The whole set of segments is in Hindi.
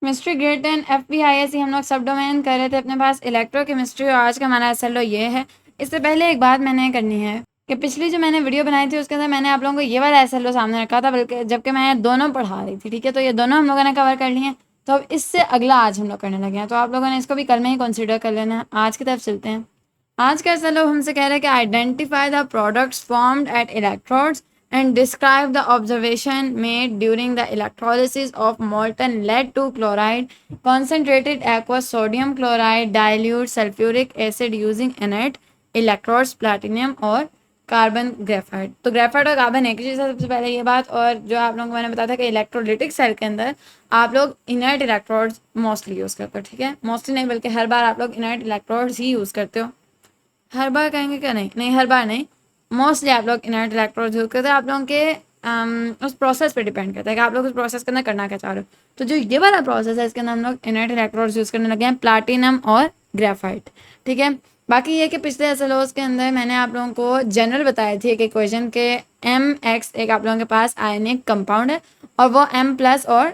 केमिस्ट्री ग्रेड 10 FPISC हम लोग सब डोमेन कर रहे थे अपने पास इलेक्ट्रोकेमिस्ट्री और आज का हमारा SLO ये है। इससे पहले एक बात मैंने करनी है कि पिछली जो मैंने वीडियो बनाई थी उसके अंदर मैंने आप लोगों को ये वाला SLO सामने रखा था, बल्कि जबकि मैं दोनों पढ़ा रही थी, ठीक है। तो ये दोनों हम लोगों ने कवर कर लिए हैं। तो अब इससे अगला आज हम लोग करने लगे हैं, तो आप लोगों ने इसको भी कल में ही कंसिडर कर लेना है। आज की तरफ चलते हैं। आज का SLO हमसे कह रहा है कि identify the products formed at electrodes and describe the observation made during the electrolysis of molten lead-2 chloride, concentrated aqueous sodium chloride, dilute sulfuric acid using inert electrodes, platinum और कार्बन ग्रेफाइट। तो ग्रेफाइट और कार्बन एक ही चीज़ है, सबसे पहले ये बात। और जो आप लोगों को मैंने बताया था कि इलेक्ट्रोलिटिक सेल के अंदर आप लोग इनर्ट इलेक्ट्रोड्स मोस्टली यूज़ करते हो, ठीक है। मोस्टली नहीं बल्कि हर बार आप लोग इनर्ट इलेक्ट्रोड्स ही यूज़ करते हो। हर बार कहेंगे क्या? नहीं नहीं, हर बार नहीं, मोस्टली आप लोग इनर्ट इलेक्ट्रोड्स यूज़ करते हैं। आप लोगों के उस प्रोसेस पे डिपेंड करता है कि आप लोग उस प्रोसेस के अंदर करना क्या चाह रहे हो। तो जो ये वाला प्रोसेस है इसके अंदर हम लोग इनर्ट इलेक्ट्रोड्स यूज़ करने लगे हैं, प्लाटिनम और ग्रेफाइट, ठीक है। बाकी ये कि पिछले SLOs के अंदर मैंने आप लोगों को जनरल बताई थी एक इक्वेशन के MX एक आप लोगों के पास आयनिक कंपाउंड है और वो M+ और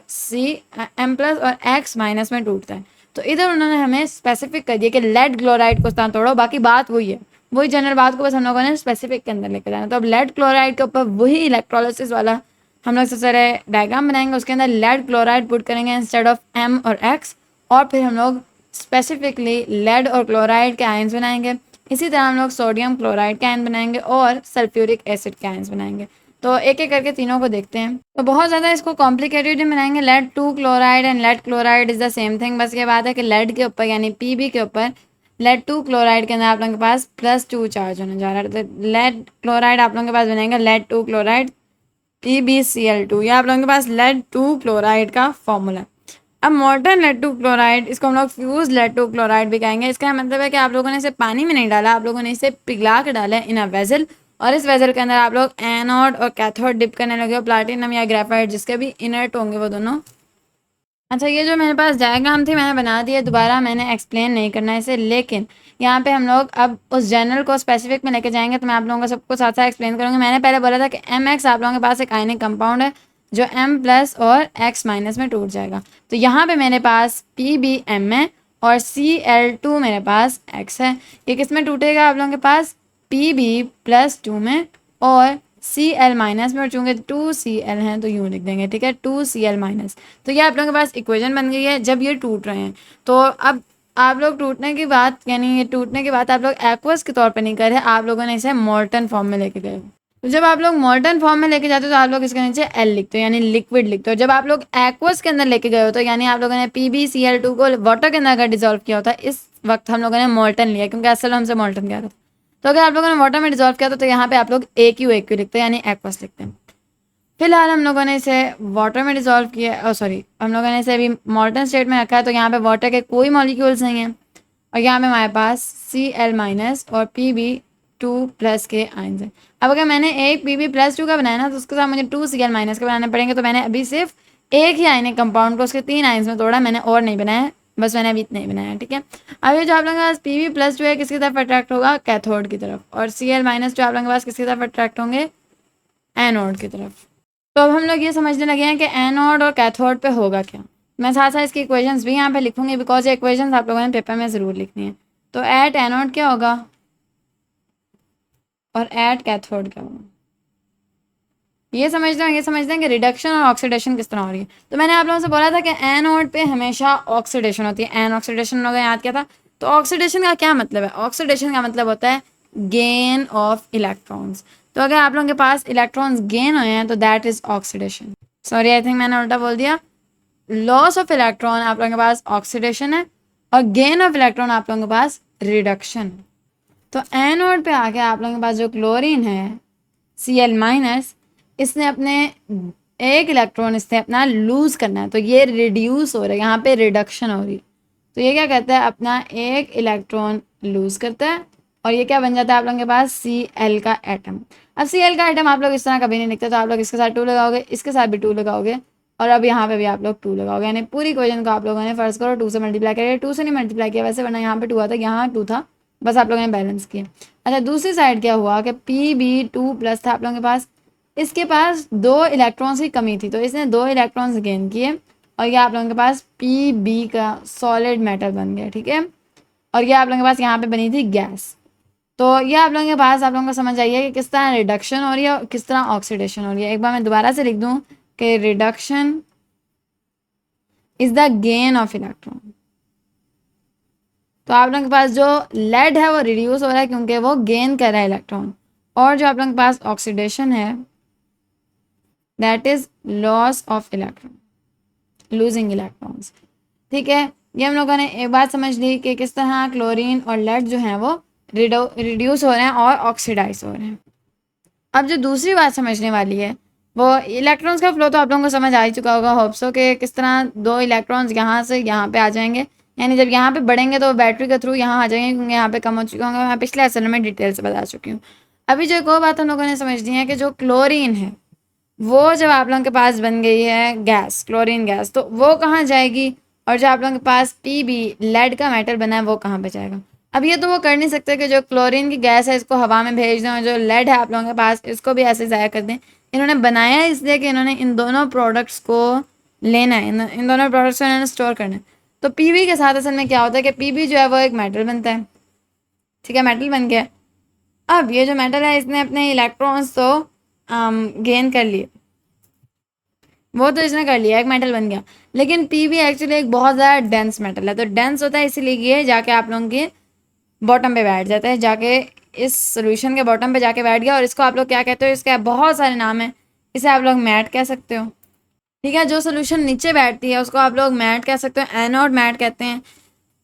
M+ और X- में टूटता है। तो इधर उन्होंने हमें स्पेसिफिक कर दिया कि लेड क्लोराइड को स्थान तोड़ो, बाकी बात वही है, वही जनरल बात को बस हम लोगों ने स्पेसिफिक के अंदर लेकर जाना। तो अब लेड क्लोराइड के ऊपर वही इलेक्ट्रोलिसिस वाला हम लोग सबसे पहले डायग्राम बनाएंगे, उसके अंदर लेड क्लोराइड पुट करेंगे इंस्टेड ऑफ M और X, और फिर हम लोग स्पेसिफिकली लेड और क्लोराइड के आयंस बनाएंगे। इसी तरह हम लोग सोडियम क्लोराइड के आयन बनाएंगे और सल्फ्यूरिक एसिड के आयंस बनाएंगे। तो एक एक करके तीनों को देखते हैं। तो बहुत ज़्यादा इसको कॉम्प्लिकेटेड नहीं बनाएंगे। Lead 2 chloride and lead chloride is the same thing. बस ये बात है कि लेड के ऊपर यानी Pb के ऊपर लेड 2 क्लोराइड के अंदर आप लोगों के पास +2 चार्ज होने जा रहा है। तो लेड क्लोराइड आप लोगों के पास बनेगा लेड 2 क्लोराइड PbCl2। ये आप लोगों के पास लेड 2 क्लोराइड का फॉर्मूला है। अब मॉल्टन लेड 2 क्लोराइड, इसको हम लोग फ्यूज लेड 2 क्लोराइड भी कहेंगे। इसका मतलब है कि आप लोगों ने इसे पानी में नहीं डाला, आप लोगों ने इसे पिघला के डाला है इन अ वेजल, और इस वेजल के अंदर आप लोग एनोड और कैथोड डिप करने लगे हो, प्लाटिनम या ग्रेफाइट जिसके भी इनर्ट होंगे वो दोनों। अच्छा, ये जो मेरे पास डायग्राम थी मैंने बना दिया, दोबारा मैंने एक्सप्लेन नहीं करना है इसे, लेकिन यहाँ पे हम लोग अब उस जनरल को स्पेसिफिक में लेके जाएंगे। तो मैं आप लोगों को सबको साथ साथ एक्सप्लेन करूँगी। मैंने पहले बोला था कि MX आप लोगों के पास एक आयनिक कंपाउंड है जो M+ और X- में टूट जाएगा। तो यहाँ पे मेरे पास PbM है और Cl2 मेरे पास X है। ये किस में टूटेगा? आप लोगों के पास Pb+2 में और Cl- में, और चूँकि 2Cl हैं तो यूँ लिख देंगे, ठीक है, 2Cl-। तो ये आप लोगों के पास इक्वेशन बन गई है जब ये टूट रहे हैं। तो अब आप लोग टूटने की बात, यानी ये टूटने की बात आप लोग एक्वस के तौर पे नहीं कर रहे, आप लोगों ने इसे मोल्टन फॉर्म में लेके गए। तो जब आप लोग मोल्टन फॉर्म में लेके जाते हो तो आप लोग इसके नीचे L लिखते हो यानी लिक्विड लिखते हो। जब आप लोग एक्वस के अंदर लेके गए हो तो यानी आप लोगों ने PbCl2 को वाटर के अंदर अगर डिजोल्व किया होता, इस वक्त हम लोगों ने मोल्टन लिया क्योंकि असल हमसे मोल्टन कह रहा था। तो अगर आप लोगों ने वाटर में डिजोल्व किया तो यहाँ पे आप लोग AQ लिखते हैं यानी एक्वस लिखते हैं। फिलहाल हम लोगों ने इसे वाटर में डिजोल्व किया, सॉरी, हम लोगों ने इसे अभी मॉल्टन स्टेट में रखा है। तो यहाँ पे वाटर के कोई मॉलिक्यूल्स नहीं हैं और यहाँ पे हमारे पास Cl- और Pb2+ के आयंस हैं। अब अगर मैंने एक Pb+2 का बनाया ना तो उसके साथ मुझे 2Cl- के बनाने पड़ेंगे। तो मैंने अभी सिर्फ एक ही आयनिक कंपाउंड को उसके 3 आयंस में तोड़ा, मैंने और नहीं बनाया, बस मैंने अभी इतना ही बनाया, ठीक है। अब ये जो आप लोगों के पास Pb+2 है किसकी तरफ अट्रैक्ट होगा? कैथोड की तरफ, और Cl- जो आप लोगों के पास किसकी तरफ अट्रैक्ट होंगे? एनोड की तरफ। तो अब हम लोग ये समझने लगे हैं कि एनोड और कैथोड पे होगा क्या। मैं साथ साथ इसकी इक्वेशंस भी यहाँ पे लिखूंगी बिकॉज ये इक्वेशंस आप लोगों ने पेपर में ज़रूर लिखनी है। तो एट एनोड क्या होगा और एट कैथोड क्या होगा, ये समझते हैं कि रिडक्शन और ऑक्सीडेशन किस तरह हो रही है। तो मैंने आप लोगों से बोला था कि एनोड पे हमेशा ऑक्सीडेशन होती है। एन ऑक्सीडेशन लोगों ने याद किया था। तो ऑक्सीडेशन का क्या मतलब है? ऑक्सीडेशन का मतलब होता है गेन ऑफ इलेक्ट्रॉन्स। तो अगर आप लोगों के पास इलेक्ट्रॉन्स गेन हुए हैं तो that is oxidation. Sorry, I think मैंने उल्टा बोल दिया। लॉस ऑफ इलेक्ट्रॉन आप लोगों के पास ऑक्सीडेशन है और गेन ऑफ इलेक्ट्रॉन आप लोगों के पास रिडक्शन। तो एनोड पे आके आप लोगों के पास जो क्लोरीन है Cl-, इसने अपने एक इलेक्ट्रॉन इसने अपना लूज करना है, तो ये रिड्यूस हो रहा है, यहाँ पे रिडक्शन हो रही है। तो ये क्या करता है? अपना एक इलेक्ट्रॉन लूज करता है और ये क्या बन जाता है आप लोगों के पास? Cl का एटम। अब Cl का एटम आप लोग इस तरह कभी नहीं लिखते, तो आप लोग इसके साथ 2 लगाओगे, इसके साथ भी 2 लगाओगे और अब यहाँ पे भी आप लोग 2 लगाओगे, यानी पूरी इक्वेशन को आप लोगों ने फर्स्ट करो 2 से मल्टीप्लाई करिए। 2 से नहीं मल्टीप्लाई किया वैसे, वरना यहाँ पे 2 आता, यहाँ 2 था, बस आप लोगों ने बैलेंस किया। अच्छा, दूसरी साइड क्या हुआ कि Pb2+ था आप लोगों के पास, इसके पास 2 इलेक्ट्रॉन्स की कमी थी तो इसने 2 इलेक्ट्रॉन्स गेन किए और ये आप लोगों के पास Pb का सॉलिड मेटल बन गया, ठीक है। और ये आप लोगों के पास यहाँ पे बनी थी गैस। तो ये आप लोगों के पास आप लोगों को समझ आई है कि किस तरह रिडक्शन हो रही है और किस तरह ऑक्सीडेशन हो रही है। एक बार मैं दोबारा से लिख दूँ कि reduction is the gain of electron. तो आप लोगों के पास जो लेड है वो रिड्यूस हो रहा है क्योंकि वो गेन कर रहा है इलेक्ट्रॉन। और जो आप लोगों के पास ऑक्सीडेशन है that is loss of electron, losing electrons, ठीक है। ये हम लोगों ने एक बात समझ ली कि किस तरह क्लोरीन और लेड जो है वो रिड्यूस हो रहे हैं और ऑक्सीडाइज हो रहे हैं। अब जो दूसरी बात समझने वाली है वो इलेक्ट्रॉन्स का फ्लो तो आप लोगों को समझ आ ही चुका होगा होप्सो के किस तरह दो इलेक्ट्रॉन्स यहाँ से यहाँ पे आ जाएंगे, यानी जब यहाँ पे बढ़ेंगे तो बैटरी के थ्रू यहाँ आ जाएंगे क्योंकि यहाँ पे कम हो चुके होंगे। मैं पिछले एपिसोड में डिटेल से बता चुकी हूँ। अभी जो एक और बात हम लोगों ने समझनी है कि जो क्लोरीन है वो जब आप लोगों के पास बन गई है गैस, क्लोरीन गैस, तो वो कहाँ जाएगी, और जो आप लोगों के पास Pb लेड का मेटल बना है वो कहाँ पे जाएगा। अब ये तो वो कर नहीं सकते कि जो क्लोरीन की गैस है इसको हवा में भेज दें और जो लेड है आप लोगों के पास इसको भी ऐसे ज़ाया कर दें। इन्होंने बनाया है इसलिए कि इन्होंने इन दोनों प्रोडक्ट्स को लेना है, इन दोनों प्रोडक्ट्स को इन्होंने स्टोर करना है। तो Pb के साथ असल में क्या होता है कि Pb जो है वो एक मेटल बनता है, ठीक है, मेटल बन गया। अब ये जो मेटल है इसने अपने इलेक्ट्रॉन्स तो गेन कर लिए, वो तो इसने कर लिया, एक मेटल बन गया। लेकिन Pb एक्चुअली एक बहुत ज़्यादा डेंस मेटल है। तो डेंस होता है इसीलिए ये जाके आप लोगों के बॉटम पे बैठ जाता है, जाके इस सोल्यूशन के बॉटम पे जाके बैठ गया। और इसको आप लोग क्या कहते हो, इसके बहुत सारे नाम हैं। इसे आप लोग मैट कह सकते हो, ठीक है। जो सोल्यूशन नीचे बैठती है उसको आप लोग मैट कह सकते हो, एनोड मैट कहते हैं,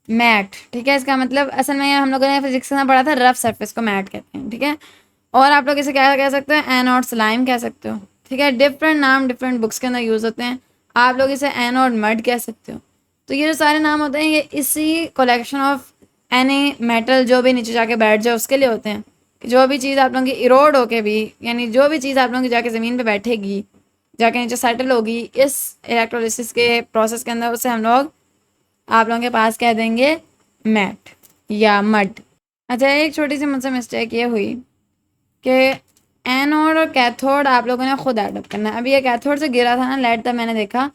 मैट, ठीक है। इसका मतलब असल में हम लोगों ने फिजिक्स में पढ़ा था रफ सरफेस को मैट कहते हैं, ठीक है। और आप लोग इसे क्या कह सकते हो, एनोड स्लाइम कह सकते हो, ठीक है। डिफरेंट नाम डिफरेंट बुक्स के अंदर यूज़ होते हैं। आप लोग इसे एनोड मड कह सकते हो। तो ये जो सारे नाम होते हैं ये इसी कलेक्शन ऑफ एनी मेटल जो भी नीचे जाके बैठ जाए उसके लिए होते हैं। जो भी चीज़ आप लोगों की इरोड होके भी, यानी जो भी चीज़ आप लोगों की जाके ज़मीन पे बैठेगी, जाके नीचे सेटल होगी इस इलेक्ट्रोलिसिस के प्रोसेस के अंदर, उसे हम लोग आप लोगों के पास कह देंगे मैट या मड। अच्छा, एक छोटी सी मुझसे मिस्टेक ये हुई कि एनोड और कैथोड आप लोगों ने खुद एडअप करना है। अभी ये कैथोड से गिरा था ना लेड, तब मैंने देखा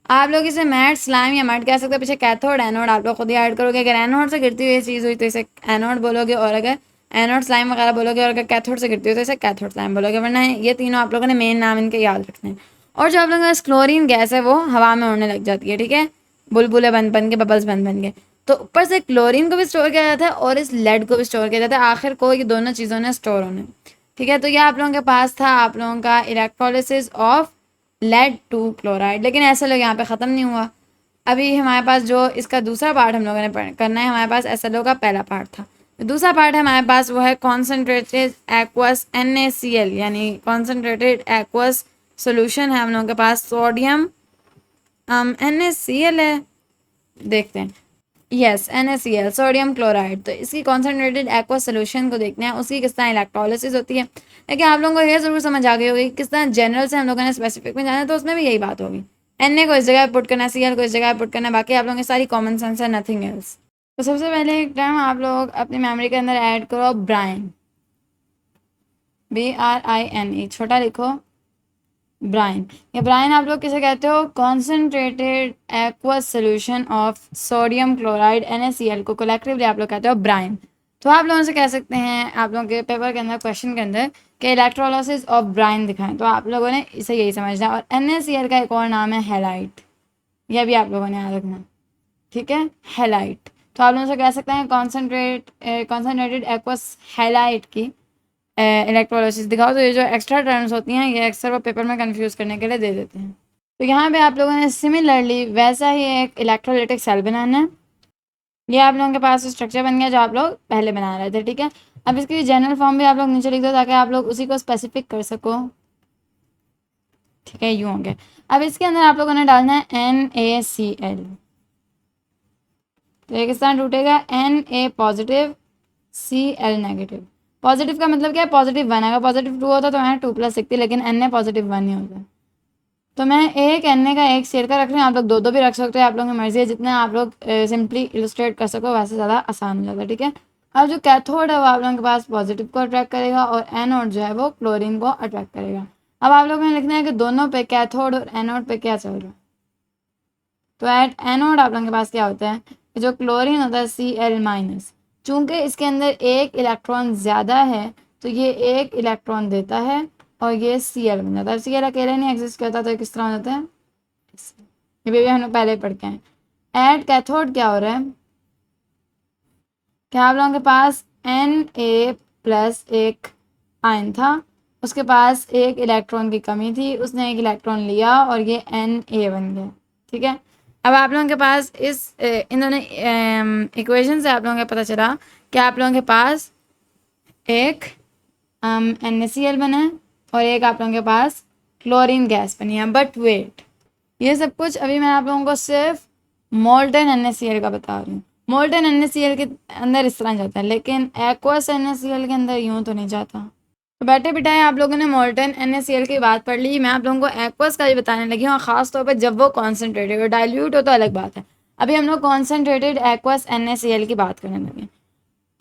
आप लोग इसे मैट स्लाइम या मड कह सकते हो। पीछे कैथोड एनोड आप लोग खुद ही ऐड करोगे। अगर एनोड से गिरती हुई ये चीज़ हुई तो इसे एनोड बोलोगे, और अगर एनोड स्लाइम वगैरह बोलोगे, और अगर कैथोड से गिरती हुई तो इसे कैथोड स्लाइम बोलोगे। वरना ये तीनों आप लोगों ने मेन नाम इनके याद रखने हैं। और जो आप लोगों का क्लोरीन गैस है वो हवा में उड़ने लग जाती है, ठीक है, बुलबुले बन बन के, बबल्स बन के। तो ऊपर से क्लोरीन को भी स्टोर किया जाता है और इस लेड को भी स्टोर किया जाता है। आखिर को ये दोनों चीज़ों ने स्टोर होने, ठीक है। तो ये आप लोगों के पास था आप लोगों का electrolysis of lead two chloride. लेकिन ऐसे लोग यहाँ पे ख़त्म नहीं हुआ। अभी हमारे पास जो इसका दूसरा पार्ट हम लोगों ने करना है, हमारे पास SLO का पहला पार्ट था। दूसरा पार्ट है हमारे पास वो है कॉन्सेंट्रेटेड एक्वस NaCl, यानी कॉन्सेंट्रेटेड एक्वस सोल्यूशन है हम लोगों के पास। सोडियम NaCl है, देखते हैं, यस NaCl, सोडियम क्लोराइड। तो इसकी कॉन्सेंट्रेटेड एक्वा सोल्यूशन को देखते हैं उसकी किस तरह इलेक्ट्रोलिसिस होती है। लेकिन आप लोगों को ये ज़रूर समझ आ गई होगी किस तरह जनरल से हम लोगों ने स्पेसिफिक में जाना है, तो उसमें भी यही बात होगी। Na को इस जगह पुट करना, Cl को इस जगह पुट करना, बाकी आप लोगों की सारी कॉमन सेंस है, नथिंग एल्स। तो सबसे पहले एक टर्म आप लोग अपनी मेमोरी के अंदर ऐड करो, ब्राइन, BRINE, छोटा लिखो ब्राइन। ये ब्राइन आप लोग किसे कहते हो, concentrated aqueous solution of sodium chloride NaCl को कलेक्टिवली आप लोग कहते हो ब्राइन। तो आप लोगों से कह सकते हैं आप लोगों के पेपर के अंदर क्वेश्चन के अंदर कि इलेक्ट्रोलिसिस ऑफ ब्राइन दिखाएं, तो आप लोगों ने इसे यही समझना है। और NaCl का एक और नाम है हैलाइट, यह भी आप लोगों ने याद रखना, ठीक है, हैलाइट। तो आप लोगों से कह सकते हैं कॉन्सेंट्रेटेड एक्वस हैलाइट की इलेक्ट्रोलिसिस दिखाओ। तो ये जो एक्स्ट्रा टर्म्स होती हैं ये अक्सर वो पेपर में कंफ्यूज करने के लिए दे देते हैं। तो यहाँ पे आप लोगों ने सिमिलरली वैसा ही एक इलेक्ट्रोलाइटिक सेल बनाना है। ये आप लोगों के पास स्ट्रक्चर बन गया जो आप लोग पहले बना रहे थे, ठीक है। अब इसकी जनरल फॉर्म भी आप लोग नीचे लिख दो ताकि आप लोग उसी को स्पेसिफिक कर सको, ठीक है, यूँ होंगे। अब इसके अंदर आप लोगों ने डालना है NaCl। तो ये किस तरह टूटेगा, Na positive Cl negative. Positive का मतलब क्या है, पॉजिटिव 1, अगर पॉजिटिव 2 होता तो मैं 2+ लिखती, लेकिन Na पॉजिटिव 1 ही होता है। तो मैं एक Na का एक शेयर का रख रही हूँ, आप लोग दो भी रख सकते हो, आप लोगों की मर्जी है। जितना आप लोग सिंपली इलस्ट्रेट कर सको वैसे ज़्यादा आसान हो जाता है, ठीक है। अब जो कैथोड है वो आप लोगों के पास पॉजिटिव को अट्रैक्ट करेगा और एनोड जो है वो क्लोरीन को अट्रैक्ट करेगा। अब आप लोगों ने लिखना है कि दोनों पे, कैथोड और एनोड पे क्या चल रहा है। तो एट एनोड आप लोगों के पास क्या होता है, जो क्लोरीन होता है Cl-, चूंकि इसके अंदर एक इलेक्ट्रॉन ज़्यादा है तो ये एक इलेक्ट्रॉन देता है और ये Cl बन जाता है। Cl अकेले नहीं एग्जिस्ट करता तो किस तरह हो जाता है, ये भी हम लोग पहले पढ़ के हैं। एट कैथोड क्या हो रहा है, क्या आप लोगों के पास Na+ एक आयन था, उसके पास एक इलेक्ट्रॉन की कमी थी, उसने एक इलेक्ट्रॉन लिया और ये Na बन गया। ठीक है, अब आप लोगों के पास इन दोनों इक्वेशन से आप लोगों को पता चला कि आप लोगों के पास एक NaCl बना है और एक आप लोगों के पास क्लोरीन गैस बनी है। बट वेट, ये सब कुछ अभी मैं आप लोगों को सिर्फ मोल्टन NaCl का बता रही हूँ। मोल्टन NaCl के अंदर इस तरह जाता है, लेकिन एक्वस NaCl के अंदर यूँ तो नहीं जाता। तो बैठे बिठाए आप लोगों ने मोल्टन NaCl की बात पढ़ ली, मैं आप लोगों को एक्वस का भी बताने लगी हूँ, ख़ास तौर पर जब वो कॉन्सेंट्रेटेड हो, डाइल्यूट हो तो अलग बात है। अभी हम लोग कॉन्सेंट्रेटेड एक्वस NaCl की बात करने लगे।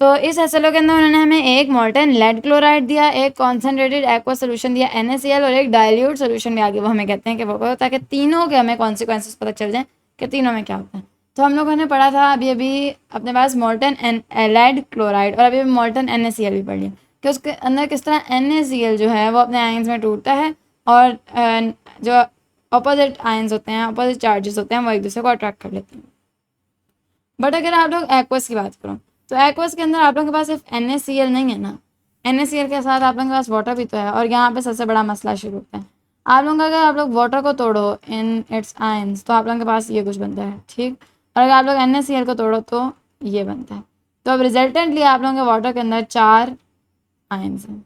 तो इस SLO के अंदर उन्होंने हमें एक मोल्टन लेड क्लोराइड दिया, एक कॉन्सेंट्रेटेड एक्वस सोल्यूशन दिया NaCl और एक डाइल्यूट सोल्यूशन भी आगे वो हमें कहते हैं कि वो, ताकि तीनों के हमें कॉन्सिक्वेंसेस पता चल जाए कि तीनों में क्या होता है। तो हम लोगों ने पढ़ा था अभी अभी अपने पास मोल्टन लेड क्लोराइड और अभी मोल्टन NaCl भी पढ़ लिया कि उसके अंदर किस तरह NaCl जो है वो अपने आयंस में टूटता है और जो अपोजिट आयंस होते हैं, अपोजिट चार्जेस होते हैं, वो एक दूसरे को अट्रैक्ट कर लेते हैं। बट अगर आप लोग एक्वस की बात करो तो एक्वस के अंदर आप लोगों के पास सिर्फ NaCl नहीं है ना, NaCl के साथ आप लोगों के पास वाटर भी तो है। और यहाँ पे सबसे बड़ा मसला शुरू होता है, आप लोग अगर आप लोग वाटर को तोड़ो इन इट्स आयंस तो आप लोगों के पास ये कुछ बनता है, ठीक। और अगर आप लोग NaCl को तोड़ो तो ये बनता है। तो अब रिजल्टेंटली आप लोगों के वाटर के अंदर 4 आयंस हैं,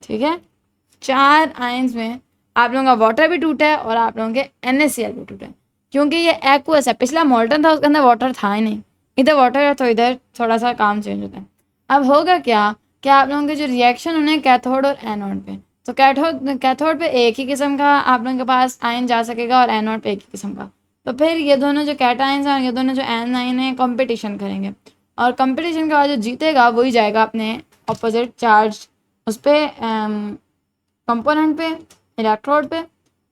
ठीक है। 4 आयंस में आप लोगों का वाटर भी टूटा है और आप लोगों के NaCl भी टूटा है, क्योंकि ये एक्वस है। पिछला मोल्टन था, उसके अंदर वाटर था ही नहीं, इधर वाटर है तो इधर थोड़ा सा काम चेंज होता है। अब होगा क्या आप लोगों के जो रिएक्शन उन्हें कैथोड और एनोड पे, तो कैथोड पे एक ही किस्म का आप लोगों के पास आयन जा सकेगा और एनोड पे एक ही किस्म का। तो फिर ये दोनों जो कैटायंस हैं और ये दोनों जो एन आयन हैं कॉम्पिटिशन करेंगे और कंपटीशन के बाद जो जीतेगा वही जाएगा अपने अपोजिट चार्ज उस पर कंपोनेंट पे, इलेक्ट्रोड पे,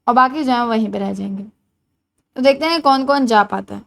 और बाकी जो है वहीं पे रह जाएंगे। तो देखते हैं कौन कौन जा पाता है।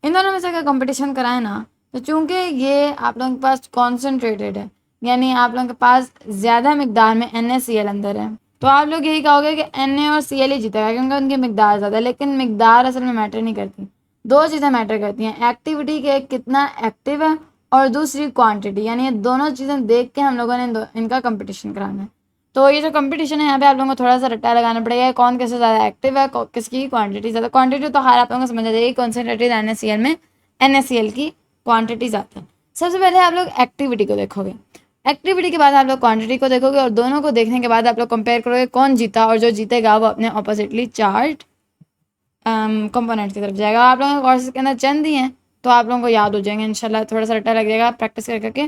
इन दोनों में से अगर कंपटीशन कराए ना तो चूंकि ये आप लोगों के पास कॉन्सेंट्रेटेड है, यानी आप लोगों के पास ज़्यादा मकदार में NaCl अंदर है, तो आप लोग यही कहोगे कि Na और Cl ही जीतेगा क्योंकि उनकी मकदार ज़्यादा है। लेकिन मकदार असल में मैटर नहीं करती, दो चीज़ें मैटर करती हैं, एक्टिविटी के कितना एक्टिव है और दूसरी क्वांटिटी, यानी ये दोनों चीज़ें देख के हम लोगों ने इनका कंपटीशन कराना है। तो ये जो कंपटीशन है यहाँ पे आप लोगों को थोड़ा सा रट्टा लगाना पड़ेगा, कौन कैसे ज़्यादा एक्टिव है, किसकी क्वांटिटी ज़्यादा। क्वांटिटी तो हर आप लोगों को समझ आ जाएगी, कॉन्सेंट्रेटेड NaCl में NaCl की क्वांटिटी ज़्यादा है। सबसे पहले आप लोग एक्टिविटी को देखोगे, एक्टिविटी के बाद आप लोग क्वांटिटी को देखोगे और दोनों को देखने के बाद आप लोग कंपेयर करोगे कौन जीता, और जो जीतेगा वो अपने ऑपोजिटली चार्ज कंपोनेंट की तरफ जाएगा। आप लोगों के कोर्सेज के अंदर चंद ही हैं तो आप लोगों को याद हो जाएंगे इंशाल्लाह, थोड़ा सा रट्टा लग जाएगा प्रैक्टिस कर करके।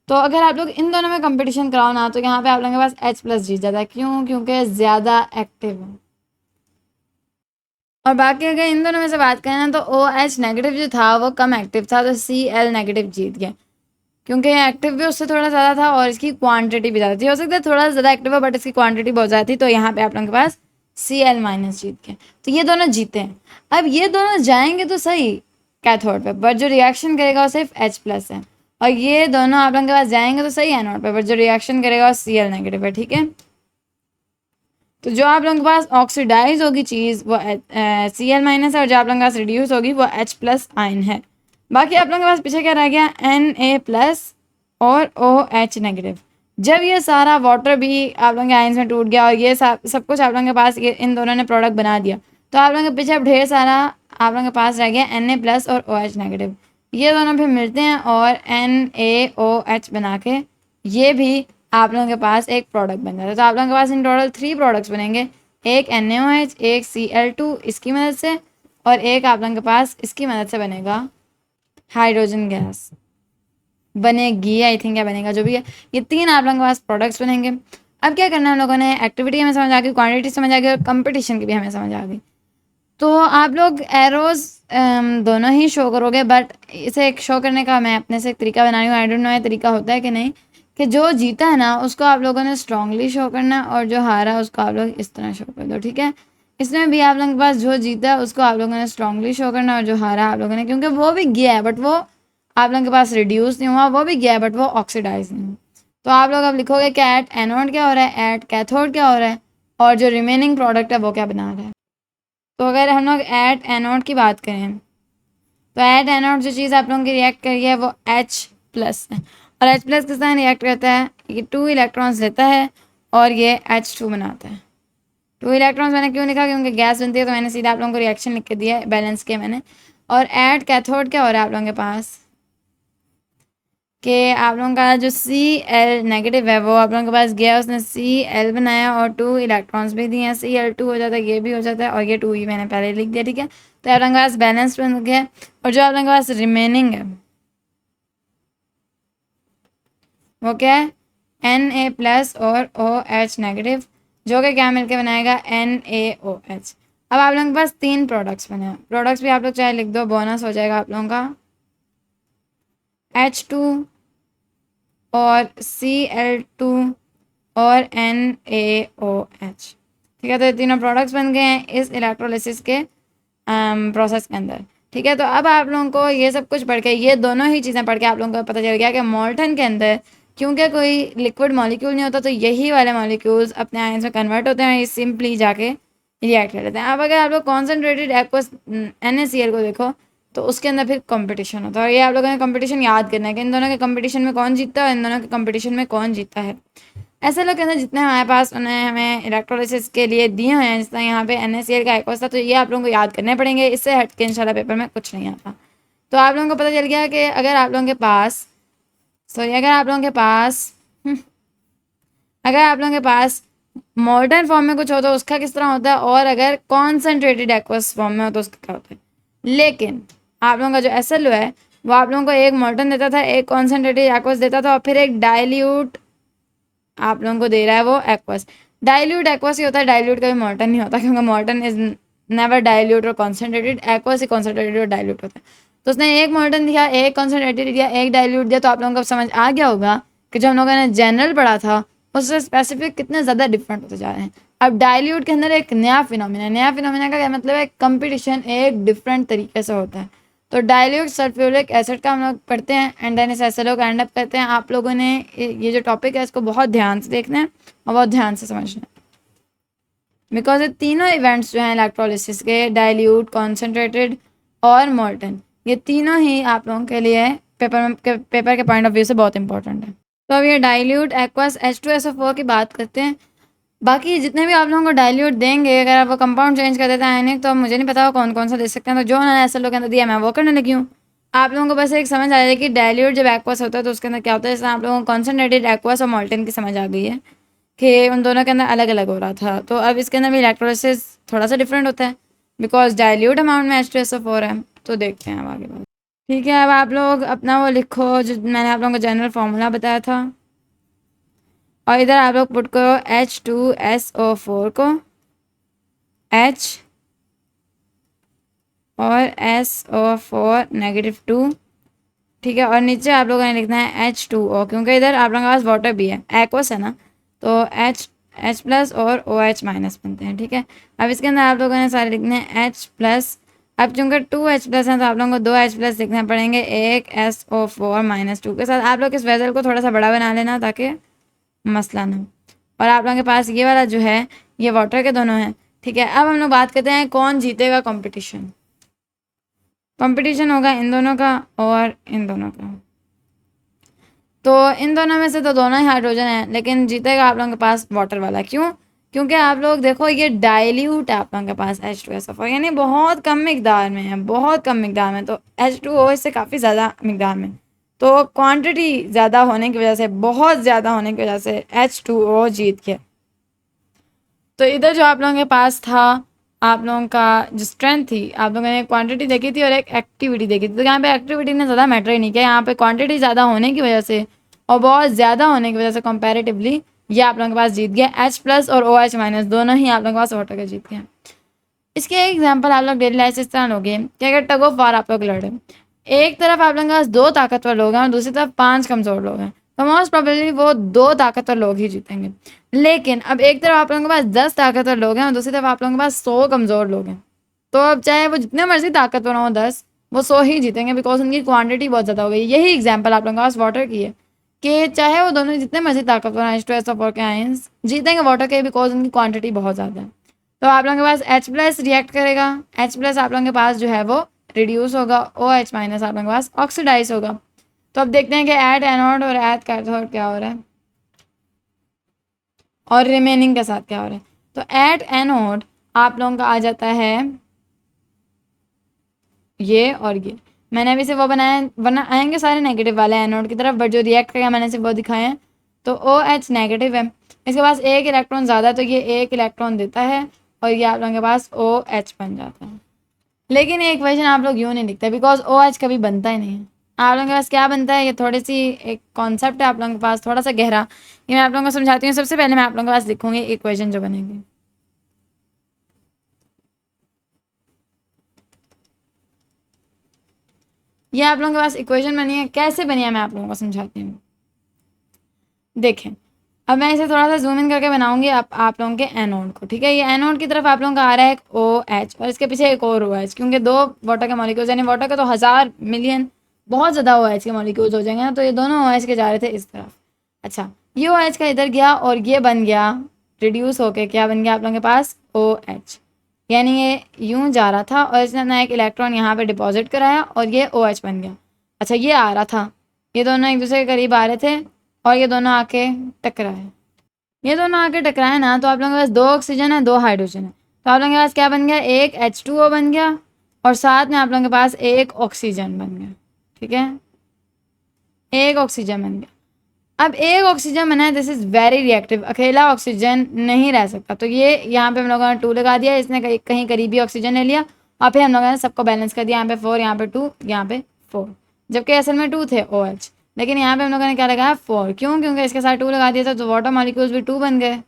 तो अगर आप लोग इन दोनों में कंपटीशन कराओ ना तो यहाँ पे आप लोगों के पास H+ जीत जाता है, क्यों, क्योंकि ज़्यादा एक्टिव है। और बाकी अगर इन दोनों में से बात करें ना तो OH नेगेटिव जो था वो कम एक्टिव था, तो Cl नेगेटिव जीत गया क्योंकि एक्टिव भी उससे थोड़ा ज़्यादा था और इसकी क्वांटिटी भी ज़्यादा थी। हो सकता है थोड़ा ज़्यादा एक्टिव है बट इसकी क्वांटिटी बहुत ज़्यादा थी, तो यहाँ पे आप लोगों के पास Cl- जीत गया। तो ये दोनों जीते हैं। अब ये दोनों जाएंगे तो सही कैथोड पे, बट जो रिएक्शन करेगा वो सिर्फ H+ है, और ये दोनों आप लोगों के पास जाएंगे तो सही एनोड पे, बट जो रिएक्शन करेगा वो Cl नेगेटिव है, ठीक है। तो जो आप लोगों के पास ऑक्सीडाइज होगी चीज़ वो Cl- है और जो आप लोगों के पास रिड्यूस होगी वो H+ आयन है। बाकी आप लोगों के पास पीछे क्या रह गया, Na+ और OH नेगेटिव। जब ये सारा वाटर भी आप लोगों के आयंस में टूट गया और ये सब कुछ आप लोगों के पास ये इन दोनों ने प्रोडक्ट बना दिया, तो आप लोगों के पीछे अब ढेर सारा आप लोगों के पास रह गया Na+ और OH नेगेटिव। ये दोनों फिर मिलते हैं और NaOH बना के ये भी आप लोगों के पास एक प्रोडक्ट बन जाता है। तो आप लोगों के पास इन टोटल 3 प्रोडक्ट्स बनेंगे, एक NaOH, एक Cl2 इसकी मदद से, और एक आप लोगों के पास इसकी मदद से बनेगा हाइड्रोजन गैस बनेगी, आई थिंक क्या बनेगा जो भी है, ये 3 आप लोगों के पास प्रोडक्ट्स बनेंगे। अब क्या करना है हम लोगों ने, एक्टिविटी हमें समझ आ गई, क्वांटिटी समझ आ गई और कंपटीशन की भी हमें समझ आ गई। तो आप लोग एरोज़ दोनों ही शो करोगे, बट इसे एक शो करने का मैं अपने से एक तरीका बना रही हूँ, आई डोंट नो ये तरीका होता है कि नहीं, कि जो जीता है ना उसको आप लोगों ने स्ट्रांगली शो करना है और जो हारा उसको आप लोग इस तरह शो कर दो, ठीक है। इसमें भी आप लोगों के पास जो जीता है उसको आप लोगों ने स्ट्रांगली शो करना है और जो हारा आप लोगों ने, क्योंकि वो भी गया है बट वो आप लोगों के पास रिड्यूस नहीं हुआ, वो भी गया है बट वो ऑक्सीडाइज नहीं हुआ। तो आप लोग अब लिखोगे कि एट एनोड क्या हो रहा है, एट कैथोड क्या हो रहा है, और जो रिमेनिंग प्रोडक्ट है वो क्या बना रहा है। तो अगर हम लोग एट एनोड की बात करें तो एट एनोड जो चीज़ आप लोगों की रिएक्ट करी है वो H प्लस है, और H प्लस के साथ रिएक्ट करता है, ये 2 इलेक्ट्रॉन्स लेता है और ये H2 बनाता है। 2 इलेक्ट्रॉन्स मैंने क्यों लिखा, क्योंकि गैस बनती है तो मैंने सीधा आप लोगों को रिएक्शन लिख के दिया है, बैलेंस किया मैंने। और एट कैथोड क्या हो रहा है आप लोगों के पास कि आप लोगों का जो Cl नेगेटिव है वो आप लोगों के पास गया, उसने Cl बनाया और 2 इलेक्ट्रॉन्स भी दिए हैं, Cl2 हो जाता है, ये भी हो जाता है और ये 2 ही मैंने पहले लिख दिया, ठीक है। तो आप लोगों के पास बैलेंस बन गया और जो आप लोगों के पास रिमेनिंग है वो क्या है, Na प्लस और OH नेगेटिव, जो कि क्या मिलके बनाएगा NaOH। अब आप लोगों के पास 3 प्रोडक्ट्स बने हैं, प्रोडक्ट्स भी आप लोग चाहे लिख दो, बोनस हो जाएगा आप लोगों का H2 और Cl2 और NaOH, ठीक है। तो ये तीनों प्रोडक्ट्स बन गए हैं इस इलेक्ट्रोलिसिस के प्रोसेस के अंदर, ठीक है। तो अब आप लोगों को ये सब कुछ पढ़ के, ये दोनों ही चीज़ें पढ़ के आप लोगों को पता चल गया कि मोल्टन के अंदर क्योंकि कोई लिक्विड मॉलिक्यूल नहीं होता तो यही वाले मॉलिक्यूल्स अपने आयंस में कन्वर्ट होते हैं, ये सिंपली जाके रिएक्ट कर लेते हैं। अब अगर आप लोग कॉन्सेंट्रेटेड एक्वस NaCl को देखो तो उसके अंदर फिर कंपटीशन होता है, और ये आप लोगों ने कंपटीशन याद करना है कि इन दोनों के कंपटीशन में कौन जीतता है और इन दोनों के कंपटीशन में कौन जीतता है। ऐसे लोग कहते हैं जितने हमारे पास उन्हें हमें इलेक्ट्रोलिसिस के लिए दिए हुए हैं, जिस तरह यहाँ पे NaCl का एक्वस था, तो ये आप लोगों को याद करने पड़ेंगे, इससे हट के इंशाल्लाह पेपर में कुछ नहीं आता। तो आप लोगों को पता चल गया कि अगर आप लोगों के पास अगर आप लोगों के पास अगर आप लोगों के पास मॉडर्न फॉर्म में कुछ हो तो उसका किस तरह होता है, और अगर कॉन्सेंट्रेटेड एक्वस फॉर्म में हो तो उसका क्या होता है। लेकिन आप लोगों का जो SLO है वो आप लोगों को एक मॉडर्न देता था, एक कॉन्सेंट्रेटेड एक्वस देता था और फिर एक डाइल्यूट आप लोगों को दे रहा है वो एक्वस। डाइल्यूट एक्वस ही होता है, डाइल्यूट कभी मॉडर्न नहीं होता, क्योंकि मॉडर्न इज नेवर डाइल्यूट और कॉन्सेंट्रेटेड, एक्वस ही कॉन्सेंट्रेटेड और डाइल्यूट होता है। तो उसने एक मॉडर्न दिया, एक कॉन्सेंट्रेटेड दिया, एक डाइल्यूट दिया, तो आप लोगों को समझ आ गया होगा कि जो हम लोगों ने जनरल पढ़ा था उससे स्पेसिफिक कितने ज़्यादा डिफरेंट होते जा रहे हैं। अब डाइल्यूट के अंदर एक नया फिनोमिना का क्या मतलब है, कंपटीशन एक डिफरेंट तरीके से होता है। तो डाइल्यूट सल्फ्यूरिक एसिड का हम लोग पढ़ते हैं एंड देन इस SLO का एंड अप करते हैं। आप लोगों ने ये जो टॉपिक है इसको बहुत ध्यान से देखना है और बहुत ध्यान से समझना है, बिकॉज ये तीनों इवेंट्स जो हैं इलेक्ट्रोलिसिस के, डाइल्यूट, कॉन्सेंट्रेटेड और मोल्टन, ये तीनों ही आप लोगों के लिए पेपर के पॉइंट ऑफ व्यू से बहुत इंपॉर्टेंट है। तो अब ये डाइल्यूट एक्वस H2SO4 की बात करते हैं। बाकी जितने भी आप लोगों को डाइल्यूट देंगे, अगर आप वो कंपाउंड चेंज कर देते हैं आयनिक, तो मुझे नहीं पता वो कौन कौन सा दे सकते हैं, तो जो उन्होंने SLO के अंदर दिया मैं वो करने लगी हूँ। आप लोगों को बस एक समझ आ जाए कि डाइल्यूट जब एक्वस होता है तो उसके अंदर क्या होता है, जैसे आप लोगों को कॉन्सेंट्रेटेड एक्वस और मोल्टन की समझ आ गई है कि उन दोनों के अंदर अलग अलग हो रहा था। तो अब इसके अंदर भी इलेक्ट्रोलिसिस थोड़ा सा डिफरेंट होता है बिकॉज डाइल्यूट अमाउंट में H2SO4 है। तो देखते हैं अब आगे बात, ठीक है। अब आप लोग अपना वो लिखो जो मैंने आप लोगों को जनरल फार्मूला बताया था, और इधर आप लोग पुट करो H2SO4 को H और SO4 -2, ठीक है। और नीचे आप लोगों ने लिखना है H2O, क्योंकि इधर आप लोगों के पास वाटर भी है, एक्वस है ना, तो H प्लस और OH माइनस बनते हैं, ठीक है। अब इसके अंदर आप लोगों ने सारे लिखने हैं H प्लस। अब चूंकि 2H प्लस है तो आप लोगों को 2H प्लस लिखने पड़ेंगे, एक SO4 -2 के साथ। आप लोग इस वेजल को थोड़ा सा बड़ा बना लेना ताकि मसला ना हो। और आप लोगों के पास ये वाला जो है ये वाटर के दोनों हैं, ठीक है। अब हम लोग बात करते हैं कौन जीतेगा कंपटीशन। कंपटीशन होगा इन दोनों का और इन दोनों का, तो इन दोनों में से तो दोनों ही हाइड्रोजन है, लेकिन जीतेगा आप लोगों के पास वाटर वाला। क्यों? क्योंकि आप लोग देखो ये डाइल्यूट है आप लोगों के पास H2SO4, यानी बहुत कम मिकदार में है, बहुत कम मिकदार में। तो H2O इससे काफ़ी ज़्यादा मिकदार में, तो क्वांटिटी ज़्यादा होने की वजह से, बहुत ज़्यादा होने की वजह से H2O जीत गया। तो इधर जो आप लोगों के पास था, आप लोगों का जो स्ट्रेंथ थी, आप लोगों ने क्वांटिटी देखी थी और एक एक्टिविटी देखी थी। तो यहाँ पे एक्टिविटी ने ज़्यादा मैटर ही नहीं किया, यहाँ पे क्वांटिटी ज़्यादा होने की वजह से और बहुत ज़्यादा होने की वजह से कंपैरेटिवली ये आप लोगों के पास जीत गया। H प्लस और OH माइनस दोनों ही आप लोगों के पास वाटर के जीत गए। इसके एग्जाम्पल आप लोग डेली लाइफ से इस तरह लोगे कि अगर टग ऑफ वार आप लोग लड़े, एक तरफ आप लोगों के पास 2 ताकतवर लोग हैं और दूसरी तरफ 5 कमज़ोर लोग हैं, तो मोस्ट प्रोबेबली वो 2 ताकतवर लोग ही जीतेंगे। लेकिन अब एक तरफ आप लोगों के पास 10 ताकतवर लोग हैं और दूसरी तरफ आप लोगों के पास 100 कमज़ोर लोग हैं। तो अब चाहे वो जितने मर्जी ताकतवर हों 10, वो 100 ही जीतेंगे बिकॉज उनकी क्वांटिटी बहुत ज़्यादा हो गई। यही एग्जाम्पल आप लोगों के पास वाटर की है कि चाहे वो दोनों जितने मर्जी ताकतवर H2SO4 के आयंस जीतेंगे वाटर के बिकॉज उनकी क्वांटिटी बहुत ज़्यादा है। तो आप लोगों के पास H+ रिएक्ट करेगा, H+ आप लोगों के पास जो है वो रिड्यूस होगा, OH- आप लोगों के पास ऑक्सीडाइज होगा। तो अब देखते हैं कि एट एनोड और एट कैथोड क्या हो रहा है और रिमेनिंग के साथ क्या हो रहा है। तो एट एनोड आप लोगों का आ जाता है ये और ये। मैंने अभी से वो बनाया, वरना आएंगे सारे नेगेटिव वाले एनोड की तरफ, बट जो रिएक्ट करेगा मैंने सिर्फ वो दिखाए हैं। तो OH नेगेटिव है, इसके पास एक इलेक्ट्रॉन ज़्यादा, तो ये एक इलेक्ट्रॉन देता है और ये आप लोगों के पास OH बन जाता है। लेकिन ये इक्वेशन आप लोग यूँ नहीं लिखते बिकॉज OH कभी बनता ही नहीं है। आप लोगों के पास क्या बनता है, ये थोड़ी सी एक कॉन्सेप्ट है आप लोगों के पास थोड़ा सा गहरा, ये मैं आप लोगों को समझाती हूँ। सबसे पहले मैं आप लोगों के पास लिखूँगी इक्वेशन जो बनेगी। ये आप लोगों के पास इक्वेशन बनी है, कैसे बनी है मैं आप लोगों को समझाती हूँ। देखें, अब मैं इसे थोड़ा सा जूम इन करके बनाऊंगी आप लोगों के एनोड को, ठीक है। ये एनोड की तरफ आप लोगों का आ रहा है एक OH और इसके पीछे एक और OH, क्योंकि 2 वाटर के मॉलिक्यूल्स, यानी वाटर के तो 1000 मिलियन बहुत ज़्यादा OH के मॉलिक्यूल्स हो जाएंगे ना, तो ये दोनों OH के जा रहे थे इस तरफ। अच्छा, ये OH का इधर गया और ये बन गया रिड्यूस होके, क्या बन गया आप लोगों के पास OH, यानी ये यूं जा रहा था और इसने अपना एक इलेक्ट्रॉन यहाँ पे डिपॉजिट कराया और ये OH बन गया। अच्छा, ये आ रहा था, ये दोनों एक दूसरे के करीब आ रहे थे और ये दोनों आके टकराए। ये दोनों आके टकराए ना, तो आप लोगों के पास 2 ऑक्सीजन है 2 हाइड्रोजन है, तो आप लोगों के पास क्या बन गया, एक H2O बन गया और साथ में आप लोगों के पास एक ऑक्सीजन बन गया, ठीक है, एक ऑक्सीजन बन गया। अब एक ऑक्सीजन बना है, दिस इज़ वेरी रिएक्टिव, अकेला ऑक्सीजन नहीं रह सकता, तो ये यहाँ पे हम लोगों ने 2 लगा दिया, इसने कहीं करीबी ऑक्सीजन ले लिया और फिर हम लोगों ने सबको बैलेंस कर दिया, यहाँ पे 4, यहाँ पे 2, यहाँ पे 4, जबकि असल में 2 थे OH, लेकिन यहाँ पे हम लोगों ने क्या लगाया 4, क्यों, क्योंकि इसके साथ 2 लगा दिया था, तो वाटर मॉलिक्यूल्स भी 2 बन गए,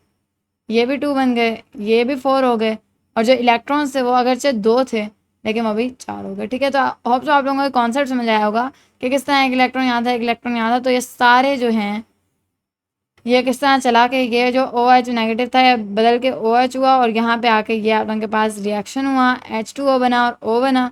ये भी 2 बन गए, ये भी 4 हो गए और जो इलेक्ट्रॉन्स थे वो अगरचे 2 थे लेकिन वो भी 4 हो गए, ठीक है। तो होप तो आप लोगों को कॉन्सेप्ट समझ आया होगा कि किस तरह एक इलेक्ट्रॉन यहाँ था एक इलेक्ट्रॉन यहाँ था, तो ये सारे जो हैं ये किस तरह चला के ये जो OH नेगेटिव था ये बदल के OH हुआ और यहाँ पे आके ये आप लोगों के पास रिएक्शन हुआ, H2O बना और O बना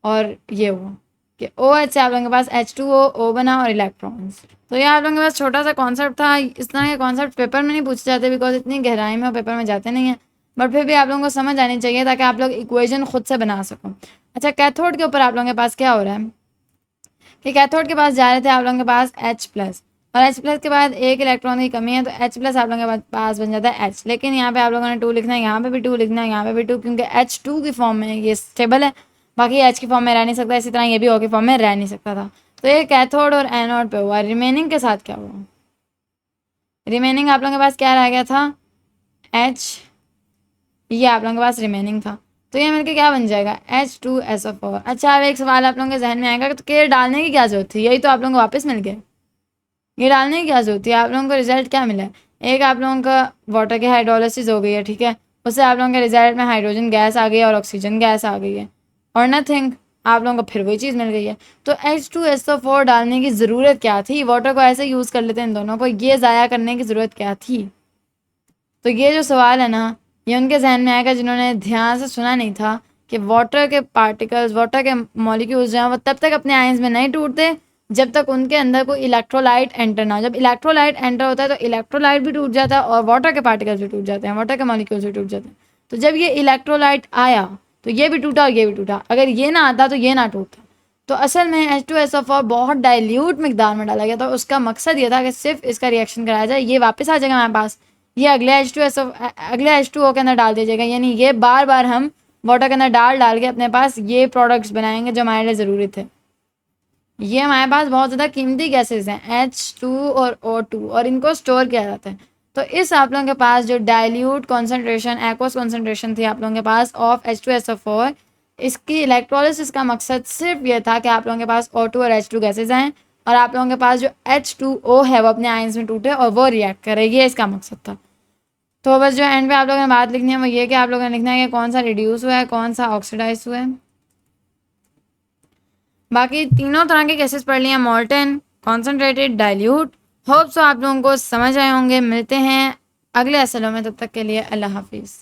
और ये हुआ कि OH से आप लोगों के पास H2O O बना और इलेक्ट्रॉन्स। तो ये आप लोगों के पास छोटा सा कॉन्सेप्ट था, इस तरह के कॉन्सेप्ट पेपर में नहीं पूछे जाते बिकॉज इतनी गहराई में पेपर में जाते नहीं हैं, बट फिर भी आप लोगों को समझ आनी चाहिए ताकि आप लोग इक्वेशन खुद से बना सको। अच्छा, कैथोड के ऊपर आप लोगों के पास क्या हो रहा है कि कैथोड के पास जा रहे थे आप लोगों के पास H+ और H+ के बाद एक इलेक्ट्रॉन की कमी है, तो H+ आप लोगों के पास बन जाता है H, लेकिन यहाँ पे आप लोगों ने 2 लिखना है, यहाँ पे भी 2 लिखना है, यहाँ पे भी 2, क्योंकि H2 की फॉर्म में ये स्टेबल है, बाकी H की फॉर्म में रह नहीं सकता, इसी तरह ये भी O की फॉर्म में रह नहीं सकता था। तो ये कैथोड और एनोड पे हुआ। रिमेनिंग के साथ क्या हुआ, रिमेनिंग आप लोगों के पास क्या रह गया था H, ये आप लोगों के पास रिमेनिंग था, तो ये मिलकर क्या बन जाएगा H2SO4। अच्छा, अब एक सवाल आप लोगों के जहन में आएगा तो ये डालने की क्या जरूरत थी, यही तो आप लोगों को वापस मिल गया, ये डालने की क्या जरूरत थी, आप लोगों को रिजल्ट क्या मिला है, एक आप लोगों का वाटर की हाइड्रोलिसिस हो गई है, ठीक है, उससे आप लोगों के रिजल्ट में हाइड्रोजन गैस आ गई है और ऑक्सीजन गैस आ गई है और नथिंग, आप लोगों को फिर वही चीज़ मिल गई है। तो H2SO4 डालने की ज़रूरत क्या थी, वाटर को ऐसे यूज़ कर लेते हैं इन दोनों को, ये ज़ाया करने की ज़रूरत क्या थी। तो ये जो सवाल है ना, ये उनके जहन में आएगा जिन्होंने ध्यान से सुना नहीं था कि वाटर के पार्टिकल्स, वाटर के मॉलिक्यूल्स जो हैं वो तब तक अपने आयंस में नहीं टूटते जब तक उनके अंदर कोई इलेक्ट्रोलाइट एंटर ना हो। जब इलेक्ट्रोलाइट एंटर होता है तो इलेक्ट्रोलाइट भी टूट जाता है और वाटर के पार्टिकल्स भी टूट जाते हैं, वाटर के मॉलिक्यूल्स भी टूट जाते हैं। तो जब ये इलेक्ट्रोलाइट आया तो ये भी टूटा और ये भी टूटा, अगर ये ना आता तो ये ना टूटता। तो असल में H2SO4 बहुत डाइल्यूट मिकदार में डाला गया था, उसका मकसद ये था कि सिर्फ इसका रिएक्शन कराया जाए, ये वापस आ जाएगा हमारे पास, ये अगले H2O के अंदर डाल दिया जाएगा, यानी ये बार बार हम वाटर के अंदर डाल डाल के अपने पास ये प्रोडक्ट्स बनाएंगे जो हमारे लिए ज़रूरी थे। ये हमारे पास बहुत ज़्यादा कीमती गैसेज हैं H2 और O2 और इनको स्टोर किया जाता है। तो इस आप लोगों के पास जो डाइल्यूट कॉन्सेंट्रेशन, एक्वस कॉन्सेंट्रेशन थी आप लोगों के पास ऑफ H2SO4, इसकी इलेक्ट्रोलिसिस का मकसद सिर्फ ये था कि आप लोगों के पास O2 और H2 गैसेज आएँ और आप लोगों के पास जो H2O है वो अपने आयंस में टूटे और वो रिएक्ट करे, ये इसका मकसद था। तो बस जो एंड पे आप लोगों ने बात लिखनी है वो ये कि आप लोगों ने लिखना है कि कौन सा रिड्यूस हुआ है, कौन सा ऑक्सीडाइज हुआ है। बाकी तीनों तरह के केसेस पढ़ लिए हैं, molten, concentrated, dilute hope so आप लोगों को समझ आए होंगे। मिलते हैं अगले SLO में, तब तक के लिए अल्लाह हाफिज़।